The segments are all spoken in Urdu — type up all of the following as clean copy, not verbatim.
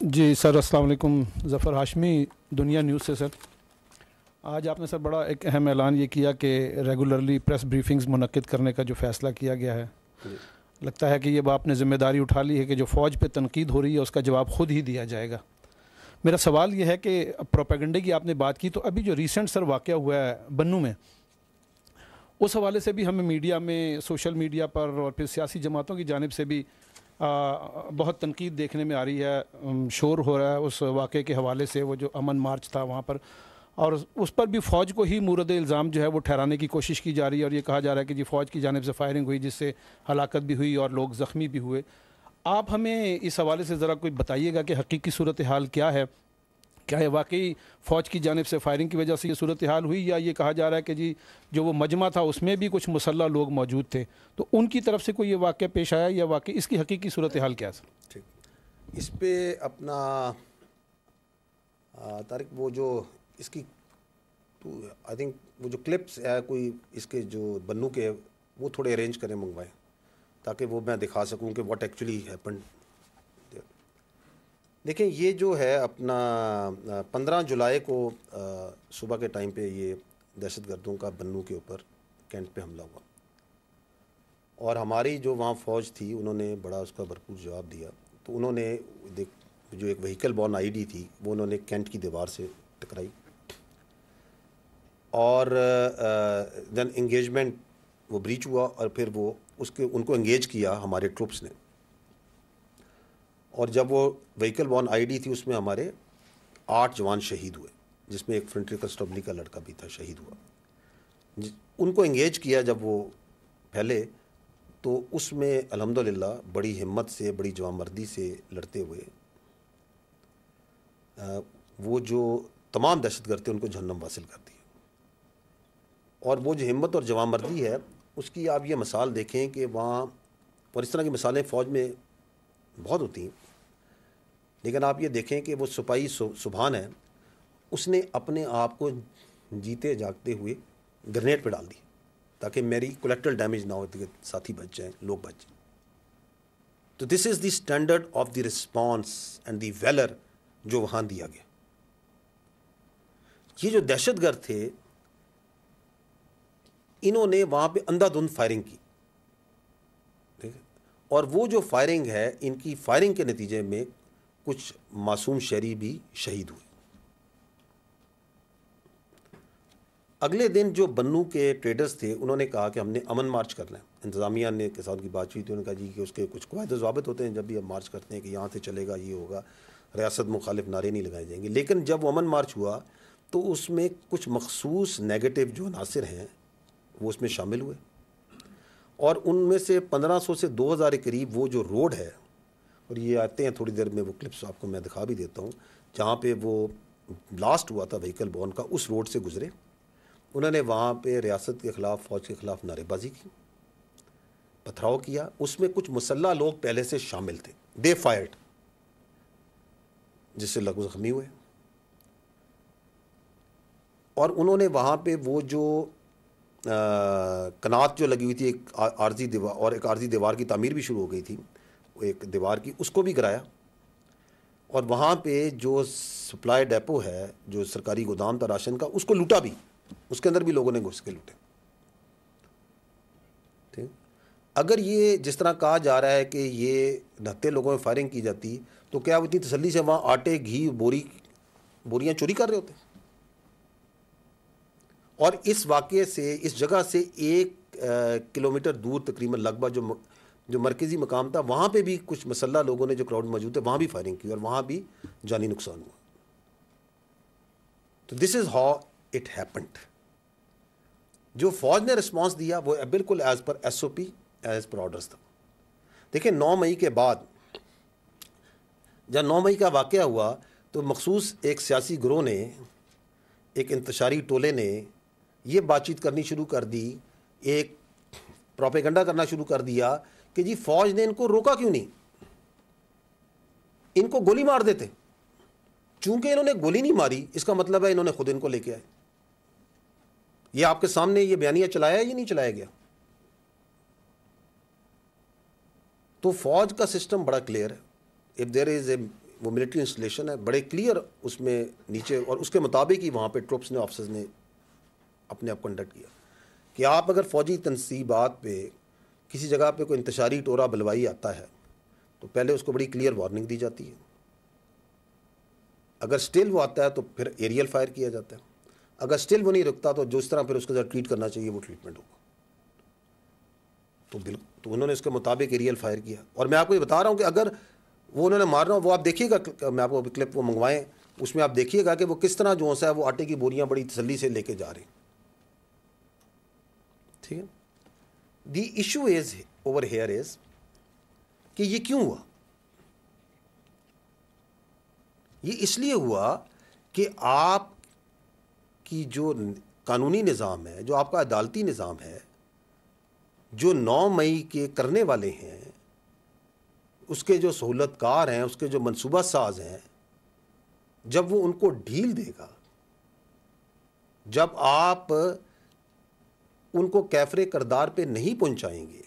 جی سر، السلام علیکم. ظفر ہاشمی، دنیا نیوز سے. سر آج آپ نے سر بڑا ایک اہم اعلان یہ کیا کہ ریگولرلی پریس بریفنگز منعقد کرنے کا جو فیصلہ کیا گیا ہے، لگتا ہے کہ یہ آپ نے ذمہ داری اٹھا لی ہے کہ جو فوج پہ تنقید ہو رہی ہے اس کا جواب خود ہی دیا جائے گا. میرا سوال یہ ہے کہ پروپیگنڈے کی آپ نے بات کی، تو ابھی جو ریسنٹ سر واقعہ ہوا ہے بنوں میں، اس حوالے سے بھی ہمیں میڈیا میں، سوشل میڈیا پر اور پھر سیاسی جماعتوں کی جانب سے بھی بہت تنقید دیکھنے میں آ رہی ہے. شور ہو رہا ہے اس واقعے کے حوالے سے، وہ جو امن مارچ تھا وہاں پر، اور اس پر بھی فوج کو ہی مورد الزام جو ہے وہ ٹھہرانے کی کوشش کی جا رہی ہے، اور یہ کہا جا رہا ہے کہ جی فوج کی جانب سے فائرنگ ہوئی جس سے ہلاکت بھی ہوئی اور لوگ زخمی بھی ہوئے. آپ ہمیں اس حوالے سے ذرا کوئی بتائیے گا کہ حقیقی صورتحال کیا ہے؟ کیا یہ واقعی فوج کی جانب سے فائرنگ کی وجہ سے یہ صورتحال ہوئی، یا یہ کہا جا رہا ہے کہ جی جو وہ مجمع تھا اس میں بھی کچھ مسلح لوگ موجود تھے، تو ان کی طرف سے کوئی یہ واقعہ پیش آیا، یا واقعی اس کی حقیقی صورتحال کیا ہے؟ ٹھیک، اس پہ اپنا طارق وہ جو اس کی آئی تھنک وہ جو کلپس ہے کوئی اس کے جو بنو کے، وہ تھوڑے ارینج کریں، منگوائیں، تاکہ وہ میں دکھا سکوں کہ واٹ ایکچولی ہیپنڈ. دیکھیں، یہ جو ہے اپنا 15 جولائی کو صبح کے ٹائم پہ یہ دہشت گردوں کا بنو کے اوپر کینٹ پہ حملہ ہوا، اور ہماری جو وہاں فوج تھی انہوں نے بڑا اس کا بھرپور جواب دیا. تو انہوں نے جو ایک وہیکل بورن آئی ڈی تھی وہ انہوں نے کینٹ کی دیوار سے ٹکرائی، اور دین انگیجمنٹ وہ بریچ ہوا، اور پھر وہ ان کو انگیج کیا ہمارے ٹروپس نے. اور جب وہ وہیکل بورن آئی ڈی تھی اس میں ہمارے 8 جوان شہید ہوئے، جس میں ایک فرنٹری کنسٹیبلی کا لڑکا بھی تھا، شہید ہوا. ان کو انگیج کیا جب وہ پھیلے، تو اس میں الحمدللہ بڑی ہمت سے، بڑی جوان مردی سے لڑتے ہوئے وہ جو تمام دہشت گرد تھے ان کو جہنم واصل کر دیا. اور وہ جو ہمت اور جوان مردی ہے اس کی آپ یہ مثال دیکھیں کہ وہاں، اور اس طرح کی مثالیں فوج میں بہت ہوتی ہیں، لیکن آپ یہ دیکھیں کہ وہ سپاہی سبحان ہے، اس نے اپنے آپ کو جیتے جاگتے ہوئے گرنیڈ پہ ڈال دی تاکہ میری کولیکٹرل ڈیمیج نہ ہو، ساتھی بچ جائیں، لوگ بچ جائیں. تو this is the standard of the response and the valour جو وہاں دیا گیا. یہ جو دہشت گرد تھے انہوں نے وہاں پہ اندھا دھند فائرنگ کی، اور وہ جو فائرنگ ہے، ان کی فائرنگ کے نتیجے میں کچھ معصوم شہری بھی شہید ہوئے. اگلے دن جو بنو کے ٹریڈرز تھے انہوں نے کہا کہ ہم نے امن مارچ کرنا ہے. انتظامیہ نے کے ساتھ کی بات چیت، انہوں نے کہا جی کہ اس کے کچھ قواعد و ضوابط ہوتے ہیں جب بھی ہم مارچ کرتے ہیں کہ یہاں سے چلے گا، یہ ہوگا، ریاست مخالف نعرے نہیں لگائے جائیں گے. لیکن جب وہ امن مارچ ہوا تو اس میں کچھ مخصوص نیگیٹو جو عناصر ہیں وہ اس میں شامل ہوئے، اور ان میں سے 1500 سے 2000 کے قریب وہ جو روڈ ہے، اور یہ آتے ہیں تھوڑی دیر میں وہ کلپس آپ کو میں دکھا بھی دیتا ہوں، جہاں پہ وہ بلاسٹ ہوا تھا وہیکل بورن کا، اس روڈ سے گزرے. انہوں نے وہاں پہ ریاست کے خلاف، فوج کے خلاف نعرے بازی کی، پتھراؤ کیا. اس میں کچھ مسلح لوگ پہلے سے شامل تھے، دے فائرڈ، جس سے لوگ زخمی ہوئے. اور انہوں نے وہاں پہ وہ جو کنات جو لگی ہوئی تھی، ایک عارضی دیوار، اور ایک عارضی دیوار کی تعمیر بھی شروع ہو گئی تھی، وہ ایک دیوار کی، اس کو بھی گرایا. اور وہاں پہ جو سپلائی ڈیپو ہے، جو سرکاری گودام تھا راشن کا، اس کو لوٹا بھی، اس کے اندر بھی لوگوں نے گھس کے لوٹے. ٹھیک، اگر یہ جس طرح کہا جا رہا ہے کہ یہ 69 لوگوں میں فائرنگ کی جاتی، تو کیا وہ اتنی تسلی سے وہاں آٹے، گھی، بوریاں چوری کر رہے ہوتے؟ اور اس واقعے سے، اس جگہ سے 1 کلومیٹر دور تقریباً لگ بھگ جو مرکزی مقام تھا، وہاں پہ بھی کچھ مسلح لوگوں نے جو کراؤڈ موجود تھے وہاں بھی فائرنگ کی، اور وہاں بھی جانی نقصان ہوا. تو this is how it happened. جو فوج نے رسپانس دیا وہ بالکل ایز پر ایس او پی، ایز پر آرڈرز تھا. دیکھیں، 9 مئی کے بعد جب 9 مئی کا واقعہ ہوا تو مخصوص ایک سیاسی گروہ نے، ایک انتشاری ٹولے نے یہ بات چیت کرنی شروع کر دی، ایک پروپیگنڈا کرنا شروع کر دیا کہ جی فوج نے ان کو روکا کیوں نہیں، ان کو گولی مار دیتے. چونکہ انہوں نے گولی نہیں ماری، اس کا مطلب ہے انہوں نے خود ان کو لے کے آئے. یہ آپ کے سامنے یہ بیانیہ چلایا ہے یا نہیں چلایا گیا؟ تو فوج کا سسٹم بڑا کلیئر ہے. اف دیر از اے وہ ملٹری انسٹالیشن ہے, بڑے کلیئر اس میں نیچے, اور اس کے مطابق ہی وہاں پہ ٹروپس نے, آفیسرز نے اپنے آپ کنڈکٹ کیا کہ آپ اگر فوجی تنصیبات پہ کسی جگہ پہ کوئی انتشاری ٹورا بلوائی آتا ہے تو پہلے اس کو بڑی کلیئر وارننگ دی جاتی ہے. اگر سٹل وہ آتا ہے تو پھر ایریل فائر کیا جاتا ہے. اگر سٹل وہ نہیں رکتا تو جس طرح پھر اس کے ساتھ ٹریٹ کرنا چاہیے وہ ٹریٹمنٹ ہوگا. تو انہوں نے اس کے مطابق ایریل فائر کیا. اور میں آپ کو یہ بتا رہا ہوں کہ اگر وہ انہوں نے مارنا, وہ آپ دیکھیے گا, میں آپ کو کلپ وہ منگوائیں, اس میں آپ دیکھیے گا کہ وہ کس طرح جو ہے وہ آٹے کی بوریاں بڑی تسلی سے لے کے جا رہے ہیں. ٹھیک ہے. The issue is over here is کہ یہ کیوں ہوا. یہ اس لیے ہوا کہ آپ کی جو قانونی نظام ہے, جو آپ کا عدالتی نظام ہے, جو 9 مئی کے کرنے والے ہیں, اس کے جو سہولت کار ہیں, اس کے جو منصوبہ ساز ہیں, جب وہ ان کو ڈھیل دے گا, جب آپ ان کو کیفر کردار پہ نہیں پہنچائیں گے,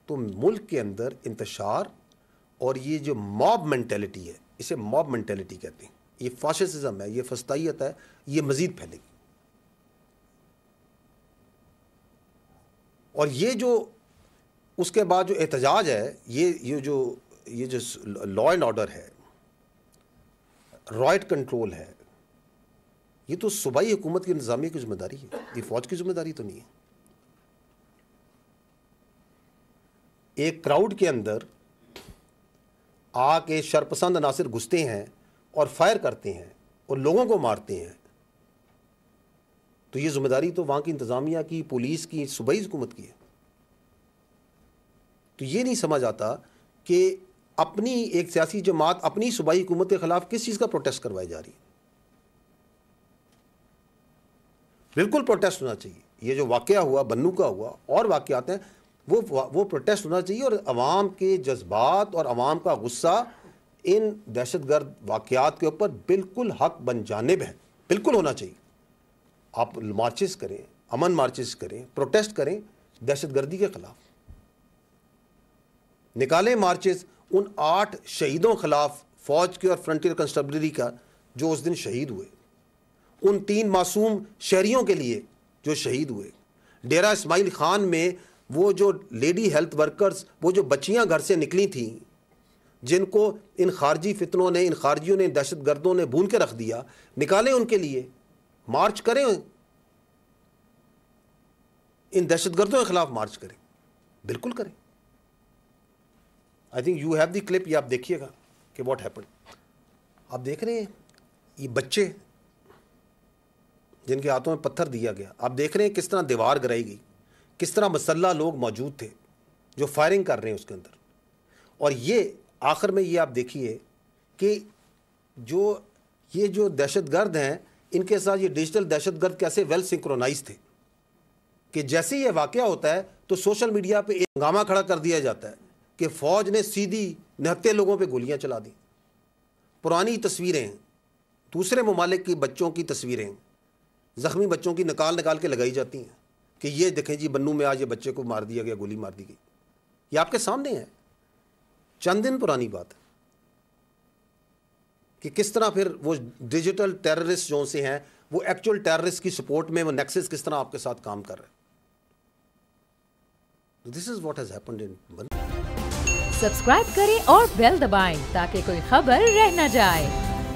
تو ملک کے اندر انتشار اور یہ جو موب مینٹیلٹی ہے, اسے موب مینٹیلٹی کہتے ہیں, یہ فاشسزم ہے, یہ فسطائیت ہے, یہ مزید پھیلے گی. اور یہ جو اس کے بعد جو احتجاج ہے, یہ جو لا اینڈ آرڈر ہے, رائٹ کنٹرول ہے, یہ تو صوبائی حکومت کی انتظامیہ کی ذمہ داری ہے, یہ فوج کی ذمہ داری تو نہیں ہے. ایک کراؤڈ کے اندر آ کے شرپسند عناصر گھستے ہیں اور فائر کرتے ہیں اور لوگوں کو مارتے ہیں, تو یہ ذمہ داری تو وہاں کی انتظامیہ کی, پولیس کی, صوبائی حکومت کی ہے. تو یہ نہیں سمجھ آتا کہ اپنی ایک سیاسی جماعت اپنی صوبائی حکومت کے خلاف کس چیز کا پروٹیسٹ کروائی جا رہی ہے. بالکل پروٹیسٹ ہونا چاہیے. یہ جو واقعہ ہوا, بنو کا ہوا, اور واقعات ہیں, وہ پروٹیسٹ ہونا چاہیے, اور عوام کے جذبات اور عوام کا غصہ ان دہشت گرد واقعات کے اوپر بالکل حق بن جانب ہے, بالکل ہونا چاہیے. آپ مارچز کریں, امن مارچز کریں, پروٹیسٹ کریں دہشت گردی کے خلاف, نکالیں مارچز ان 8 شہیدوں خلاف فوج کے اور فرنٹیئر کنسٹیبلری کا جو اس دن شہید ہوئے, ان 3 معصوم شہریوں کے لیے جو شہید ہوئے. ڈیرہ اسماعیل خان میں وہ جو لیڈی ہیلتھ ورکرز, وہ جو بچیاں گھر سے نکلی تھیں, جن کو ان خارجی فتنوں نے, ان خارجیوں نے, دہشت گردوں نے بھون کے رکھ دیا, نکالیں ان کے لیے, مارچ کریں, ان دہشت گردوں کے خلاف مارچ کریں, بالکل کریں. I think you have the clip, یہ آپ دیکھیے گا کہ واٹ ہیپن. آپ دیکھ رہے ہیں یہ بچے جن کے ہاتھوں میں پتھر دیا گیا, آپ دیکھ رہے ہیں کس طرح دیوار گرائی گئی, کس طرح مسلح لوگ موجود تھے جو فائرنگ کر رہے ہیں اس کے اندر. اور یہ آخر میں یہ آپ دیکھیے کہ یہ جو دہشت گرد ہیں, ان کے ساتھ یہ ڈیجیٹل دہشت گرد کیسے ویل سنکرونائز تھے کہ جیسے یہ واقعہ ہوتا ہے تو سوشل میڈیا پہ ایک ہنگامہ کھڑا کر دیا جاتا ہے کہ فوج نے سیدھی نہتے لوگوں پہ گولیاں چلا دیں. پرانی تصویریں, دوسرے ممالک کی بچوں کی تصویریں, زخمی بچوں کی نکال کے لگائی جاتی ہیں کہ یہ دیکھیں جی بنو میں آج یہ بچے کو مار دیا گیا, گولی مار دی گئی. یہ آپ کے سامنے ہے, چند دن پرانی بات ہے کہ کس طرح پھر وہ ڈیجیٹل ٹیررسٹ جو سے ہیں وہ ایکچوئل ٹیررسٹ کی سپورٹ میں وہ نیکسس کس طرح آپ کے ساتھ کام کر رہے ہیں. This is what has happened in Bannu. Subscribe کریں اور بیل دبائیں تاکہ کوئی خبر رہ نہ جائے.